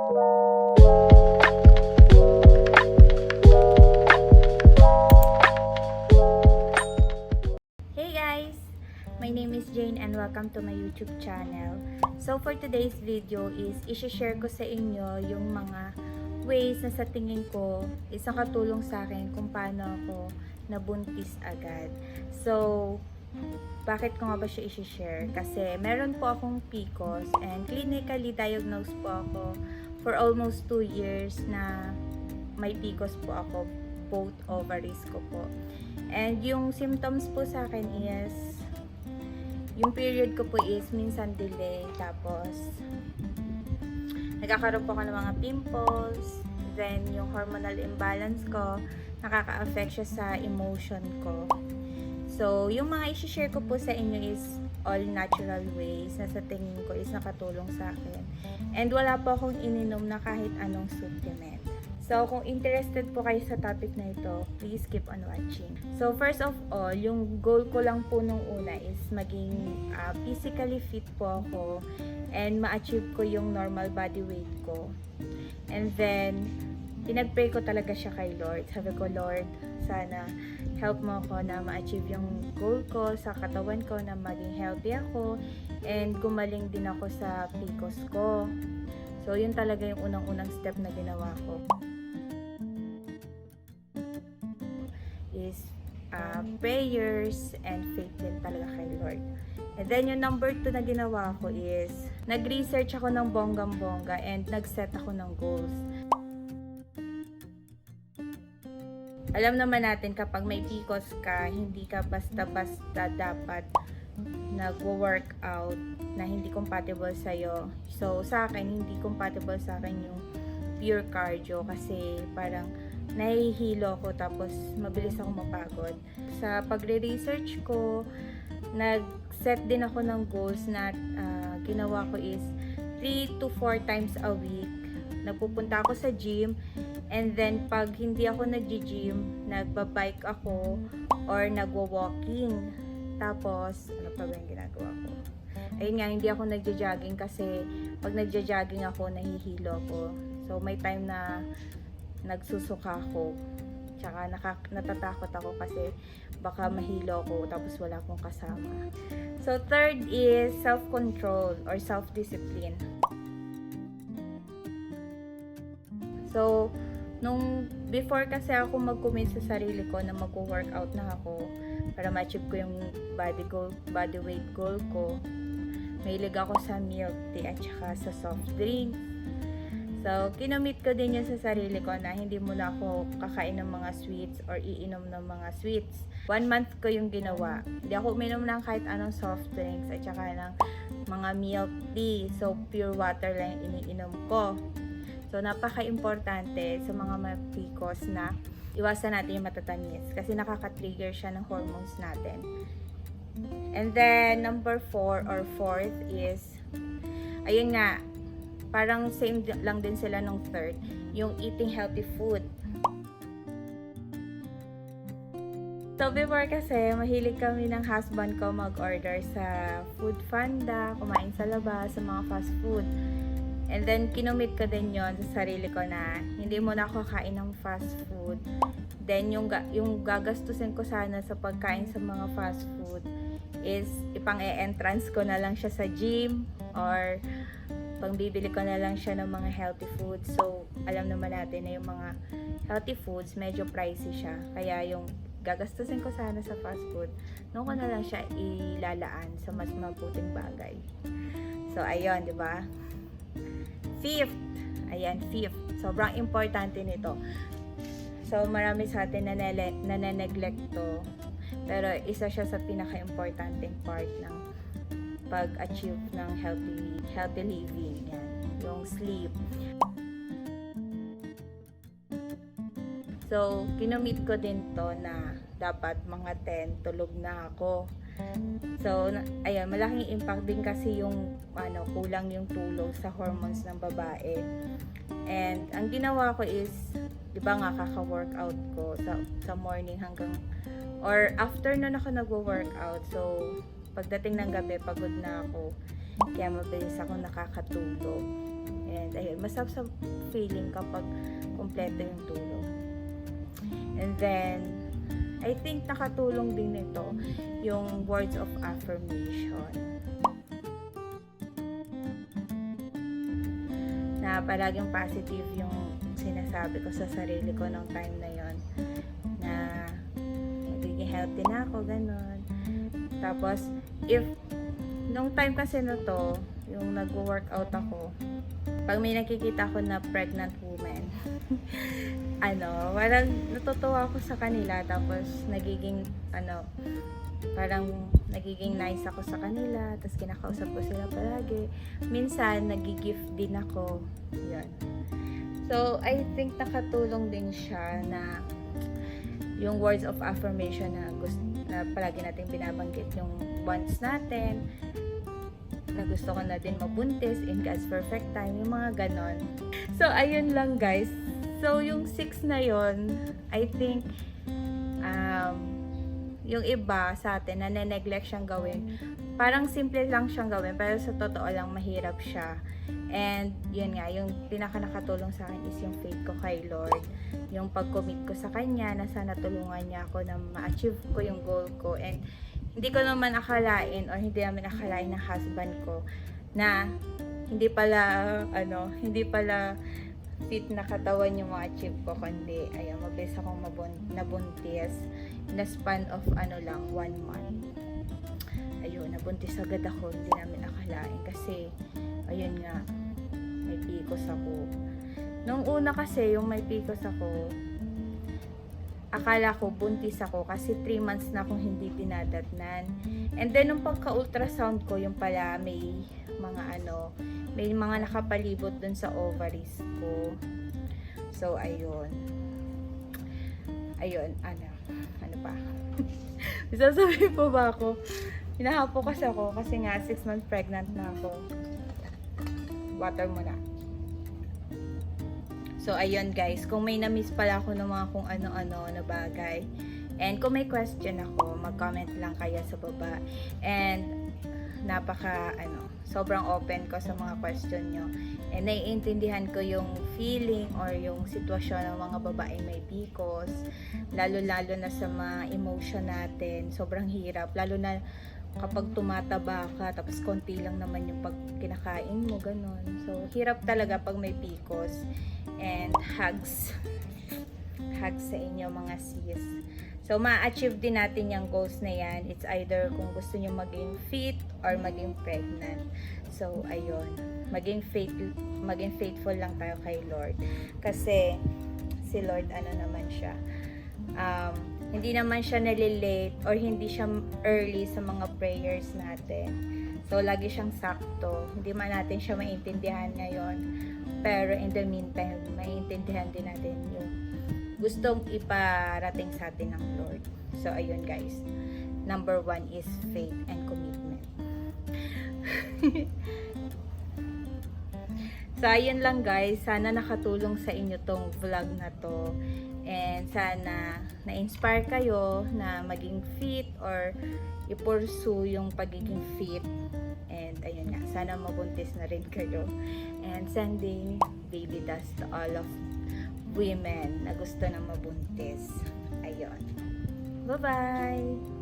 Hey guys! My name is Jane and welcome to my YouTube channel. So for today's video is i-share ko sa inyo yung mga ways na sa tingin ko is nakatulong sa akin kung paano ako nabuntis agad. So, bakit ko nga ba siya i-share? Kasi meron po akong PCOS and clinically diagnosed po ako for almost 2 years na may PCOS po ako, both ovaries ko po. And yung symptoms po sa akin is, yung period ko po is minsan delay, tapos nagkakaroon po ako ng mga pimples, then yung hormonal imbalance ko, nakaka-affect siya sa emotion ko. So, yung mga i-share ko po sa inyo is all natural ways na sa tingin ko is nakatulong sa akin. And wala po akong ininom na kahit anong supplement. So, kung interested po kayo sa topic na ito, please keep on watching. So, first of all, yung goal ko lang po nung una is maging physically fit po ako and ma-achieve ko yung normal body weight ko. And then, pinag-pray ko talaga siya kay Lord. Sabi ko, Lord, sana help mo ako na ma-achieve yung goal ko sa katawan ko, na maging healthy ako and gumaling din ako sa PCOS ko. So, yun talaga yung unang-unang step na ginawa ko. Is prayers and faith din talaga kay Lord. And then yung number 2 na ginawa ko is nag-research ako ng bonggang-bongga and nag-set ako ng goals. Alam naman natin kapag may PCOS ka, hindi ka basta-basta dapat nagwo-workout na hindi compatible sa'yo. So sa akin, hindi compatible sa akin yung pure cardio kasi parang nahihilo ko tapos mabilis ako mapagod. Sa pagre-research ko, nag-set din ako ng goals na ginawa ko is 3 to 4 times a week. Nagpupunta ako sa gym and then pag hindi ako nag-gym, nagbabike ako or nagwo-walking. Tapos, ano pa ba yung ginagawa ko? Ayun nga, hindi ako nagja-jogging kasi pag nagja-jogging ako, nahihilo ko. So, may time na nagsusuka ako. Tsaka natatakot ako kasi baka mahilo ko tapos wala akong kasama. So, third is self-control or self-discipline. So, nung before kasi ako mag-commit sa sarili ko na mag-workout na ako para ma-achieve ko yung body weight goal ko, mahilig ako sa milk tea at saka sa soft drink. So, kinomit ko din yun sa sarili ko na hindi muna ako kakain ng mga sweets or iinom ng mga sweets. 1 month ko yung ginawa. Hindi ako uminom ng kahit anong soft drinks at saka ng mga milk tea. So, pure water lang yung iniinom ko. So, napaka-importante sa mga PCOS na iwasan natin yung matatamis kasi nakaka-trigger siya ng hormones natin. And then, number 4 or fourth is, ayun nga, parang same lang din sila nung third, yung eating healthy food. So before kasi, mahilig kami ng husband ko mag-order sa Food Panda, kumain sa labas, sa mga fast food. And then, kinumit ko din yon sa sarili ko na hindi muna ako kain ng fast food. Then, yung gagastusin ko sana sa pagkain sa mga fast food is ipang-e-entrance ko na lang siya sa gym or pangbibili ko na lang siya ng mga healthy foods. So, alam naman natin na yung mga healthy foods, medyo pricey siya. Kaya yung gagastusin ko sana sa fast food, noon ko na lang siya ilalaan sa mas mabuting bagay. So, ayun, di ba? Fifth. Ayan, fifth. Sobrang importante nito. So, marami sa atin na neglect to. Pero, isa siya sa pinaka-importanting part ng pag-achieve ng healthy living. Yan. Yung sleep. So, kinumit ko din to na dapat mga 10 tulog na ako. So, ayun, malaking impact din kasi yung kulang yung tulog sa hormones ng babae. And ang ginawa ko is, 'di ba nga kaka-workout ko sa morning hanggang or after nun ako nagwo-workout. So, pagdating ng gabi pagod na ako. Kaya mabilis ako nakakatulog. And ayun, masarap sa feeling kapag kumpleto yung tulog. And then, I think nakatulong din ito yung words of affirmation. Na palaging positive yung sinasabi ko sa sarili ko nung time na yon, na magiging healthy na ako, ganun. Tapos, nung time kasi na to, yung nag-workout ako, pag may nakikita ko na pregnant woman, parang natutuwa ako sa kanila, tapos parang nagiging nice ako sa kanila, tapos kinakausap ko sila palagi. Minsan, nag-gift din ako. Yan. So, I think nakatulong din siya na yung words of affirmation na palagi natin binabanggit, yung wants natin, na gusto ko na din mabuntis in God's perfect time, yung mga ganon. So, ayun lang guys. So, yung 6 na yon, I think, yung iba sa atin na neglect siyang gawin. Parang simple lang siyang gawin, pero sa totoo lang mahirap siya. And yun nga, yung pinaka nakatulong sa akin is yung faith ko kay Lord. Yung pag-commit ko sa Kanya na sana tulungan niya ako na ma-achieve ko yung goal ko. And hindi ko naman akalain or hindi namin akalain ng husband ko na hindi pala fit na katawan yung ma-achieve ko, kundi ayun, mabilis akong nabuntis in a span of 1 month. Ayun, nabuntis agad ako, hindi namin akalain kasi ayun nga, may PCOS ako. Nung una kasi, yung may PCOS ako, akala ko buntis ako kasi 3 months na akong hindi dinadatnan. And then, nung pagka-ultrasound ko, yung pala may mga nakapalibot dun sa ovaries ko. So, ayun. Ano pa? Sasabihin po ba ako? Hinahapo kasi ako kasi nga 6 months pregnant na ako. Water muna. So, ayun guys. Kung may na-miss pala ako ng mga kung ano-ano na bagay. And kung may question ako, mag-comment lang kayo sa baba. And sobrang open ko sa mga question nyo. And naiintindihan ko yung feeling or yung sitwasyon ng mga babae may PCOS. Lalo-lalo na sa mga emotion natin. Sobrang hirap. Lalo na kapag tumataba ka, tapos konti lang naman yung pag kinakain mo, ganun. So, hirap talaga pag may PCOS. And hugs. Hugs sa inyo mga sis. So, ma-achieve din natin yung goals na yan. It's either kung gusto nyo maging fit or maging pregnant. So, ayun. Maging faithful lang tayo kay Lord. Kasi, si Lord, naman siya. Hindi naman siya nalilate or hindi siya early sa mga prayers natin. So, lagi siyang sakto. Hindi man natin siya maintindihan ngayon. Pero, in the meantime, maintindihan din natin yung gustong iparating sa atin ng Lord. So, ayun guys. Number 1 is faith and commitment. So, ayun lang guys. Sana nakatulong sa inyo tong vlog na to. And sana na-inspire kayo na maging fit or i-pursue yung pagiging fit. And ayun nga, sana mabuntis na rin kayo. And sending baby dust to all of women na gusto na mabuntis. Ayun. Bye-bye!